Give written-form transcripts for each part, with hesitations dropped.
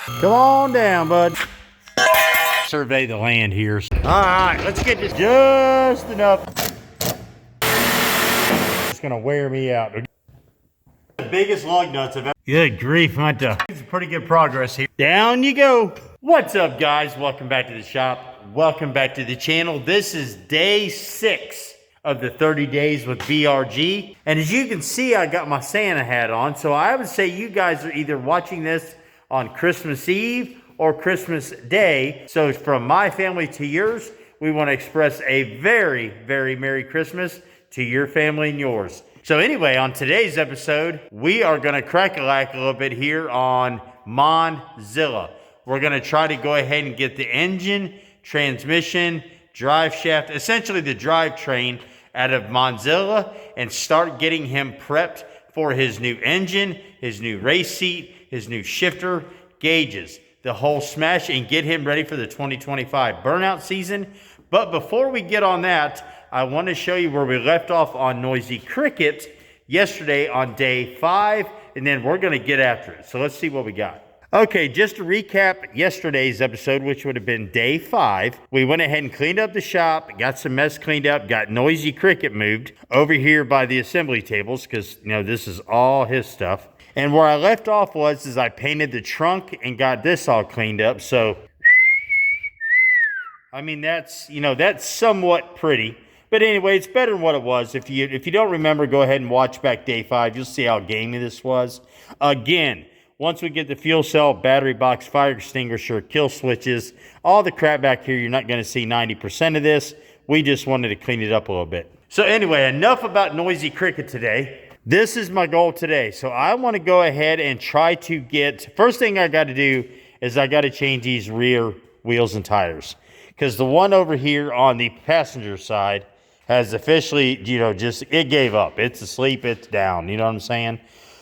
Come on down, bud. Survey the land here. All right, let's get this just enough. It's gonna wear me out. The biggest lug nuts I've ever. Good grief, it's pretty good progress here. Down you go. What's up, guys? Welcome back to the shop. Welcome back to the channel. This is day 6 of the 30 days with VRG. And as you can see, I got my Santa hat on. So I would say you guys are either watching this on Christmas Eve or Christmas Day. So from my family to yours, we want to express a very, very Merry Christmas to your family and yours. So anyway, on today's episode, we are going to crack-a-lack a little bit here on Monza. We're going to try to go ahead and get the engine, transmission, drive shaft, essentially the drivetrain out of Monza and start getting him prepped for his new engine, his new race seat, his new shifter, gauges, the whole smash, and get him ready for the 2025 burnout season. But before we get on that, I want to show you where we left off on Noisy Cricket yesterday on day 5, and then we're going to get after it. So let's see what we got. Okay, just to recap yesterday's episode, which would have been day 5, we went ahead and cleaned up the shop, got some mess cleaned up, got Noisy Cricket moved over here by the assembly tables because, you know, this is all his stuff. And where I left off is I painted the trunk and got this all cleaned up. So, I mean, that's somewhat pretty. But anyway, it's better than what it was. If you don't remember, go ahead and watch back day 5. You'll see how gamey this was. Again, once we get the fuel cell, battery box, fire extinguisher, kill switches, all the crap back here, you're not going to see 90% of this. We just wanted to clean it up a little bit. So anyway, enough about Noisy Cricket today. This is my goal today. So I want to go ahead and try to get, first thing I got to do is I got to change these rear wheels and tires. Because the one over here on the passenger side has officially, it gave up. It's asleep, it's down, you know what I'm saying?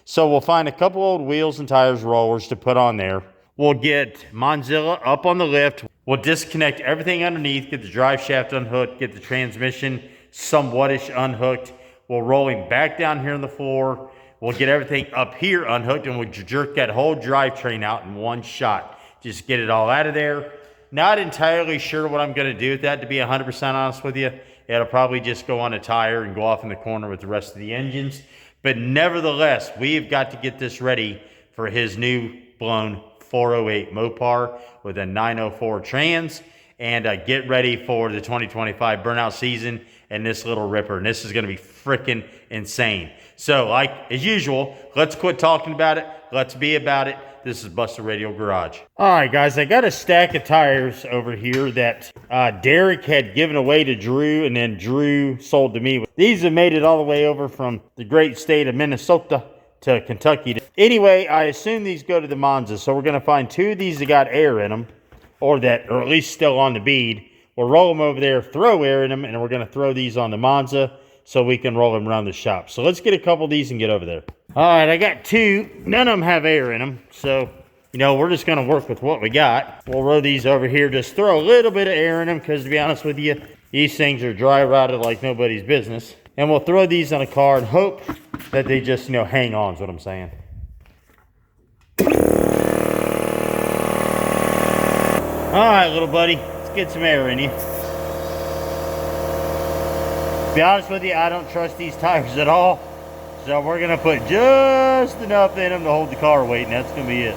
So we'll find a couple old wheels and tires rollers to put on there. We'll get Monza up on the lift. We'll disconnect everything underneath, get the drive shaft unhooked, get the transmission somewhat-ish unhooked. We'll roll him back down here on the floor. We'll get everything up here unhooked, and we'll jerk that whole drivetrain out in one shot. Just get it all out of there. Not entirely sure what I'm going to do with that, to be 100% honest with you. It'll probably just go on a tire and go off in the corner with the rest of the engines. But nevertheless, we've got to get this ready for his new Blown 408 Mopar with a 904 trans and get ready for the 2025 burnout season and this little ripper. And this is going to be freaking insane. So like as usual, let's quit talking about it. Let's be about it. This is Buster Radio Garage. All right, guys, I got a stack of tires over here that Derek had given away to Drew, and then Drew sold to me. These have made it all the way over from the great state of Minnesota to Kentucky. Anyway, I assume these go to the Monza, so we're going to find 2 of these that got air in them, or at least still on the bead. We'll roll them over there, throw air in them, and we're going to throw these on the Monza so we can roll them around the shop. So let's get a couple of these and get over there. All right, I got 2. None of them have air in them. So, we're just going to work with what we got. We'll roll these over here. Just throw a little bit of air in them because, to be honest with you, these things are dry rotted like nobody's business. And we'll throw these on a car and hope that they just, hang on is what I'm saying. All right, little buddy. Let's get some air in you. To be honest with you, I don't trust these tires at all. So we're going to put just enough in them to hold the car weight, and that's going to be it.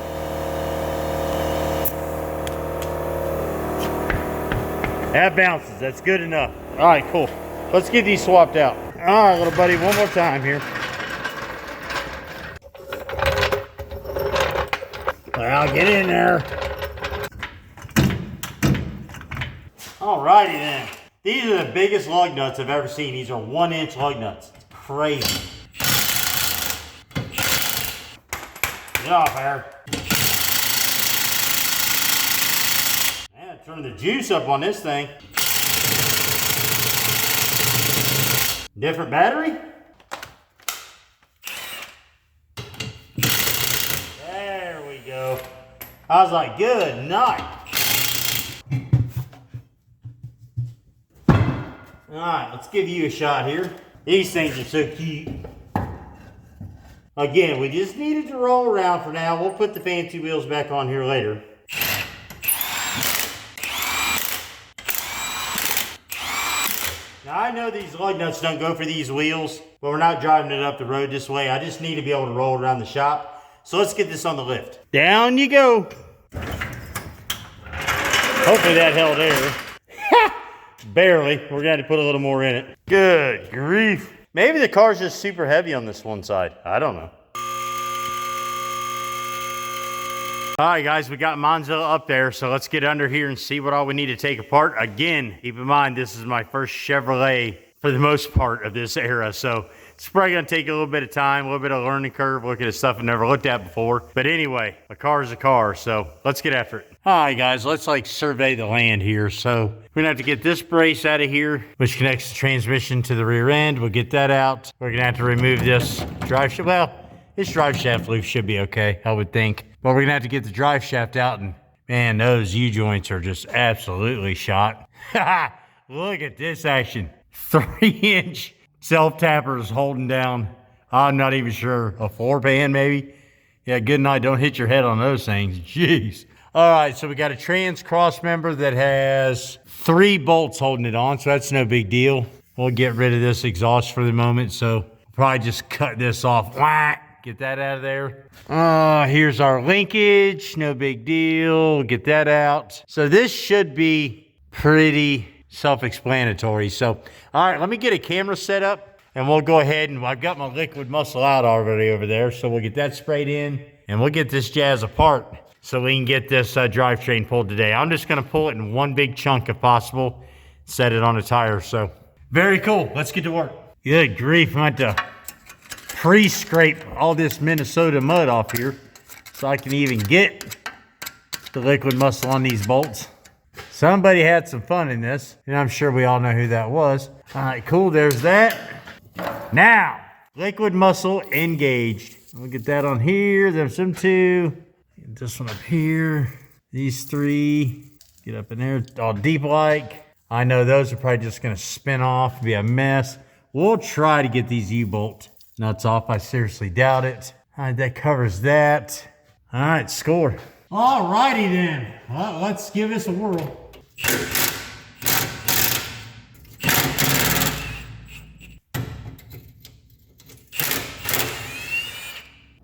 That bounces. That's good enough. All right, cool. Let's get these swapped out. All right, little buddy, one more time here. Well, get in there. All righty then. These are the biggest lug nuts I've ever seen. These are 1-inch lug nuts. It's crazy. Get off there. Man, turn the juice up on this thing. Different battery? There we go. I was like, good night. Alright, let's give you a shot here. These things are so cute. Again, we just needed to roll around for now. We'll put the fancy wheels back on here later. Now, I know these lug nuts don't go for these wheels, but we're not driving it up the road this way. I just need to be able to roll around the shop. So let's get this on the lift. Down you go. Hopefully that held air. Barely. We're going to have to put a little more in it. Good grief. Maybe the car's just super heavy on this one side. I don't know. All right, guys, we got Monza up there, so let's get under here and see what all we need to take apart. Again, keep in mind, this is my first Chevrolet for the most part of this era, so it's probably going to take a little bit of time, a little bit of learning curve, looking at stuff I've never looked at before. But anyway, a car is a car, so let's get after it. All right, guys, let's survey the land here. So we're going to have to get this brace out of here, which connects the transmission to the rear end. We'll get that out. We're going to have to remove this drive shaft. Well, this drive shaft loop should be okay, I would think. But we're going to have to get the drive shaft out, and man, those U-joints are just absolutely shot. Look at this action. 3-inch self-tappers holding down, I'm not even sure, a 4-pan maybe? Yeah, good night, don't hit your head on those things, jeez. All right, so we got a trans cross member that has 3 bolts holding it on, so that's no big deal. We'll get rid of this exhaust for the moment, so probably just cut this off. Whack! Get that out of there. Here's our linkage, no big deal. Get that out. So this should be pretty self-explanatory. So, all right, let me get a camera set up and we'll go ahead and I've got my liquid muscle out already over there. So we'll get that sprayed in and we'll get this jazz apart so we can get this drivetrain pulled today. I'm just going to pull it in one big chunk if possible, set it on a tire. So very cool. Let's get to work. Good grief. I'm going to pre-scrape all this Minnesota mud off here so I can even get the liquid muscle on these bolts. Somebody had some fun in this, and I'm sure we all know who that was. All right, cool, there's that. Now, liquid muscle engaged. We'll get that on here, there's them 2. Get this one up here, these 3. Get up in there, all deep like. I know those are probably just gonna spin off, be a mess. We'll try to get these U-bolt nuts off. I seriously doubt it. All right, that covers that. All right, score. All righty then. Well, let's give this a whirl.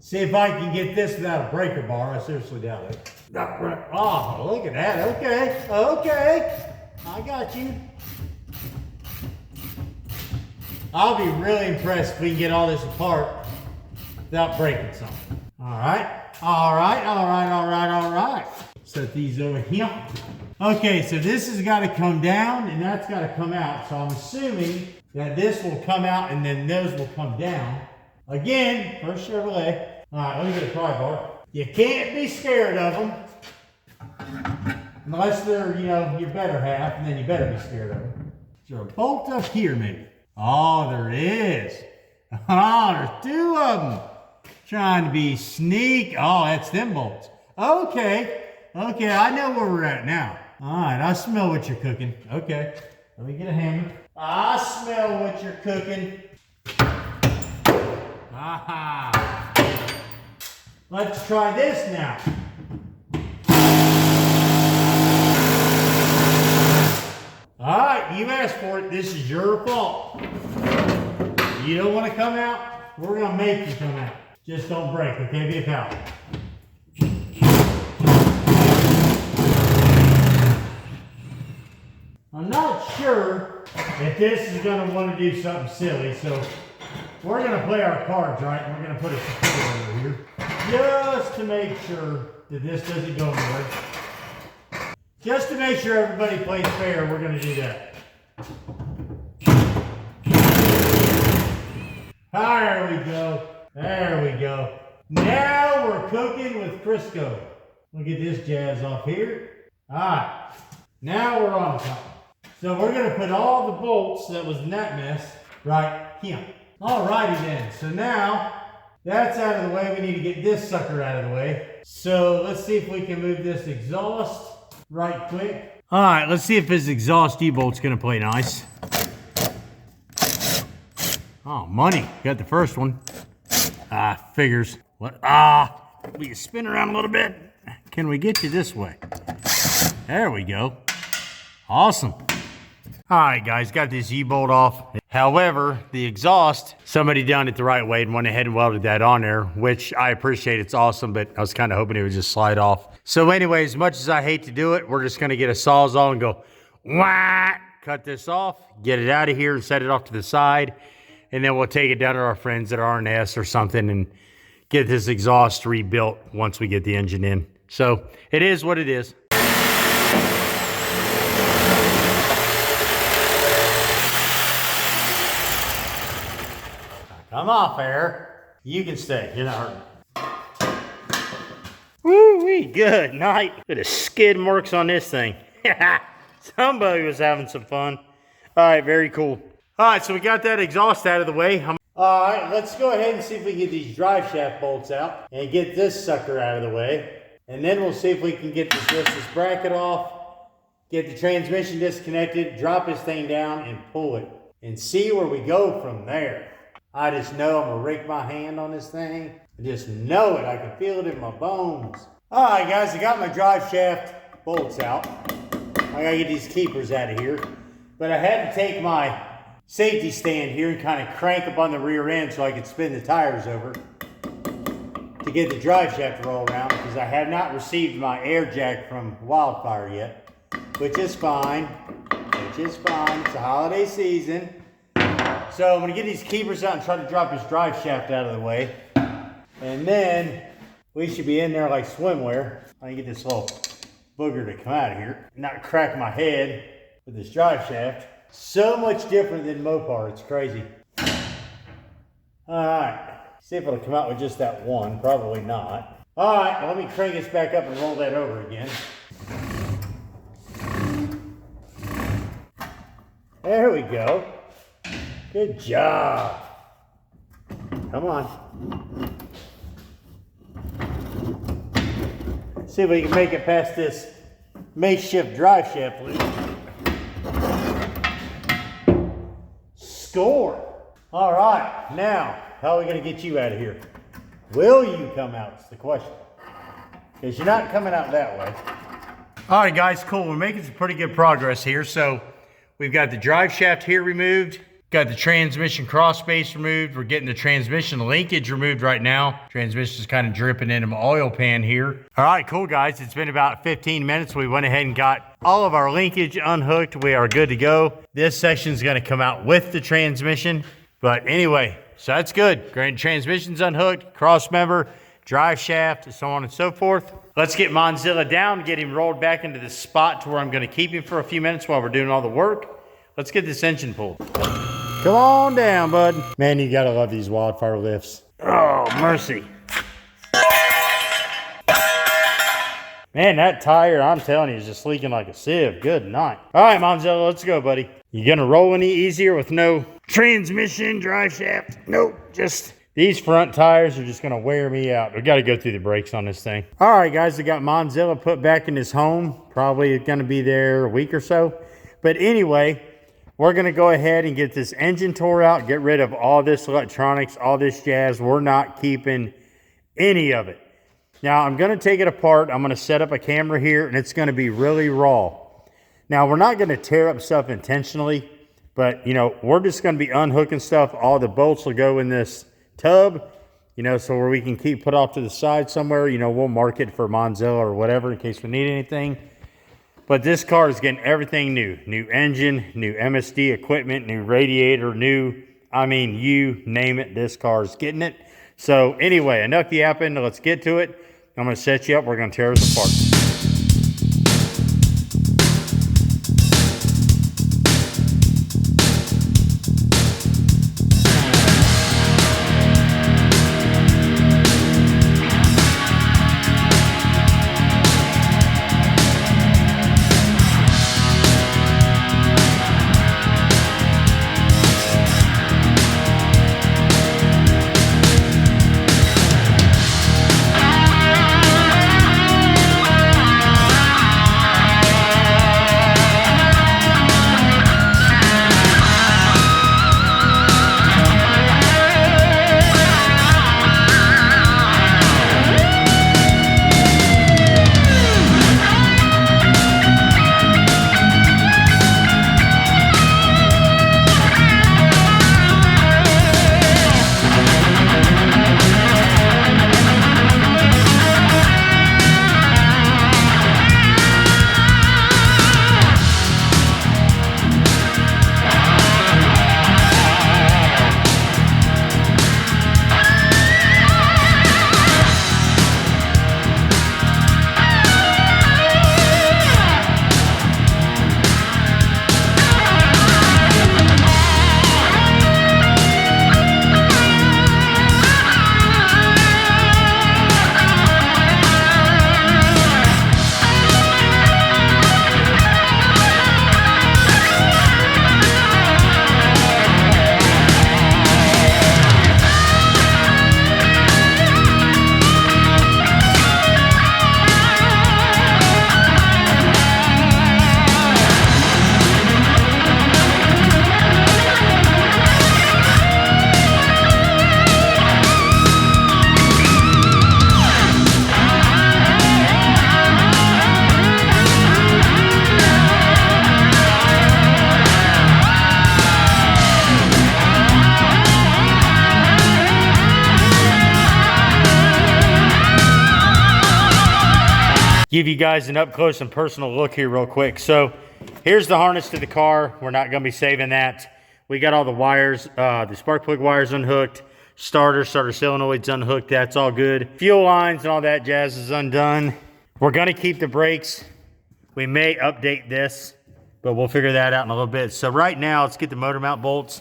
See if I can get this without a breaker bar. I seriously doubt it. Oh, look at that. Okay, okay. I got you. I'll be really impressed if we can get all this apart without breaking something. All right, all right, all right, all right, all right. Set these over here. Okay, so this has got to come down and that's got to come out. So I'm assuming that this will come out and then those will come down. Again, first Chevrolet. All right, let me get a pry bar. You can't be scared of them. Unless they're, you know, your better half, and then you better be scared of them. Is there a bolt up here maybe? Oh, there is. Oh, there's 2 of them. Trying to be sneak. Oh, that's them bolts. Okay. Okay, I know where we're at now. All right, I smell what you're cooking. Okay, let me get a hammer. I smell what you're cooking. Aha. Let's try this now. All right, you asked for it. This is your fault. You don't want to come out? We're going to make you come out. Just don't break, okay? Be a pal. I'm not sure if this is going to want to do something silly, so we're going to play our cards right, and we're going to put a support over here just to make sure that this doesn't go anywhere. Just to make sure everybody plays fair, we're going to do that. There we go. There we go. Now we're cooking with Crisco. We'll get this jazz off here. All right. Now we're on top. So we're going to put all the bolts that was in that mess right here. All righty then. So now that's out of the way. We need to get this sucker out of the way. So let's see if we can move this exhaust right quick. All right, let's see if this exhaust U-bolt's gonna play nice. Oh, money. Got the first one. Figures. What? We can spin around a little bit. Can we get you this way? There we go. Awesome. All right, guys, got this U-bolt off. However, the exhaust, somebody done it the right way and went ahead and welded that on there, which I appreciate. It's awesome, but I was kind of hoping it would just slide off. So anyway, as much as I hate to do it, we're just going to get a Sawzall and go, wah, cut this off, get it out of here and set it off to the side. And then we'll take it down to our friends at R&S or something and get this exhaust rebuilt once we get the engine in. So it is what it is. Come off, Air. You can stay. You're not hurting. Woo-wee, good night. Look at the skid marks on this thing. Somebody was having some fun. All right, very cool. All right, so we got that exhaust out of the way. All right, let's go ahead and see if we can get these drive shaft bolts out and get this sucker out of the way. And then we'll see if we can get this bracket off, get the transmission disconnected, drop this thing down and pull it and see where we go from there. I just know I'm gonna rake my hand on this thing. I just know it, I can feel it in my bones. All right, guys, I got my drive shaft bolts out. I gotta get these keepers out of here. But I had to take my safety stand here and kind of crank up on the rear end so I could spin the tires over to get the drive shaft to roll around, because I have not received my air jack from Wildfire yet, which is fine, It's a holiday season. So I'm gonna get these keepers out and try to drop this drive shaft out of the way. And then we should be in there like swimwear. I can get this little booger to come out of here, not crack my head with this drive shaft. So much different than Mopar, it's crazy. All right, see if it'll come out with just that one, probably not. All right, well, let me crank this back up and roll that over again. There we go. Good job. Come on. See if we can make it past this makeshift drive shaft loop. Score. All right, now, how are we gonna get you out of here? Will you come out, is the question. Because you're not coming out that way. All right, guys, cool. We're making some pretty good progress here. So we've got the drive shaft here removed. Got the transmission cross space removed. We're getting the transmission linkage removed right now. Transmission's kind of dripping into my oil pan here. All right, cool, guys. It's been about 15 minutes. We went ahead and got all of our linkage unhooked. We are good to go. This section's gonna come out with the transmission. But anyway, so that's good. Great, transmission's unhooked, cross member, drive shaft, so on and so forth. Let's get Monzilla down, get him rolled back into the spot to where I'm gonna keep him for a few minutes while we're doing all the work. Let's get this engine pulled. Come on down, bud. Man, you gotta love these Wildfire lifts. Oh, mercy. Man, that tire, I'm telling you, is just leaking like a sieve. Good night. All right, Monzilla, let's go, buddy. You gonna roll any easier with no transmission, drive shaft? Nope, just these front tires are just gonna wear me out. We gotta go through the brakes on this thing. All right, guys, we got Monzilla put back in his home. Probably gonna be there a week or so. But anyway, we're gonna go ahead and get this engine tore out, get rid of all this electronics, all this jazz. We're not keeping any of it. Now, I'm gonna take it apart. I'm gonna set up a camera here, and it's gonna be really raw. Now, we're not gonna tear up stuff intentionally, but, you know, we're just gonna be unhooking stuff. All the bolts will go in this tub, you know, so where we can keep put off to the side somewhere. You know, we'll mark it for Monzilla or whatever in case we need anything. But this car is getting everything new. New engine, new MSD equipment, new radiator, you name it, this car is getting it. So anyway, enough yapping, let's get to it. I'm gonna set you up, we're gonna tear this apart. Give you guys an up close and personal look here real quick. So here's the harness to the car. We're not going to be saving that. We got all the wires, the spark plug wires unhooked. Starter solenoids unhooked. That's all good. Fuel lines and all that jazz is undone. We're going to keep the brakes. We may update this, but we'll figure that out in a little bit. So right now, let's get the motor mount bolts.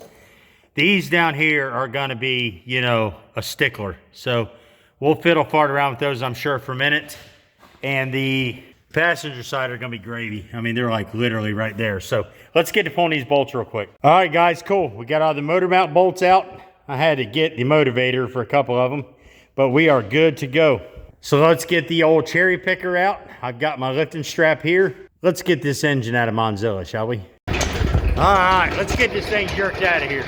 These down here are going to be, you know, a stickler. So we'll fiddle fart around with those, I'm sure, for a minute. And the passenger side are going to be gravy. I mean, they're like literally right there. So let's get to pulling these bolts real quick. All right, guys, cool. We got all the motor mount bolts out. I had to get the motivator for a couple of them, but we are good to go. So let's get the old cherry picker out. I've got my lifting strap here. Let's get this engine out of Monza, shall we? All right, let's get this thing jerked out of here.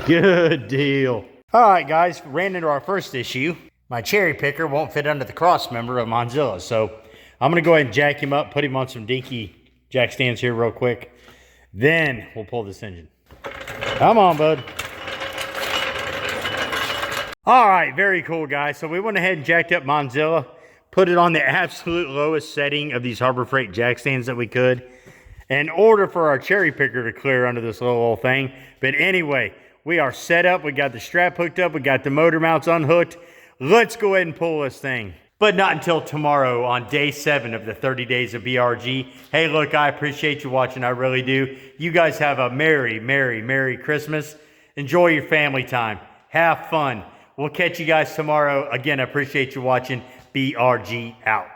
Good deal. All right, guys, ran into our first issue. My cherry picker won't fit under the cross member of Monza, so I'm gonna go ahead and jack him up, put him on some dinky jack stands here real quick. Then we'll pull this engine. Come on, bud. All right, very cool, guys. So we went ahead and jacked up Monza, put it on the absolute lowest setting of these Harbor Freight jack stands that we could in order for our cherry picker to clear under this little old thing. But anyway, we are set up. We got the strap hooked up. We got the motor mounts unhooked. Let's go ahead and pull this thing. But not until tomorrow on day 7 of the 30 days of BRG. Hey, look, I appreciate you watching. I really do. You guys have a merry, merry, merry Christmas. Enjoy your family time. Have fun. We'll catch you guys tomorrow. Again, I appreciate you watching. BRG out.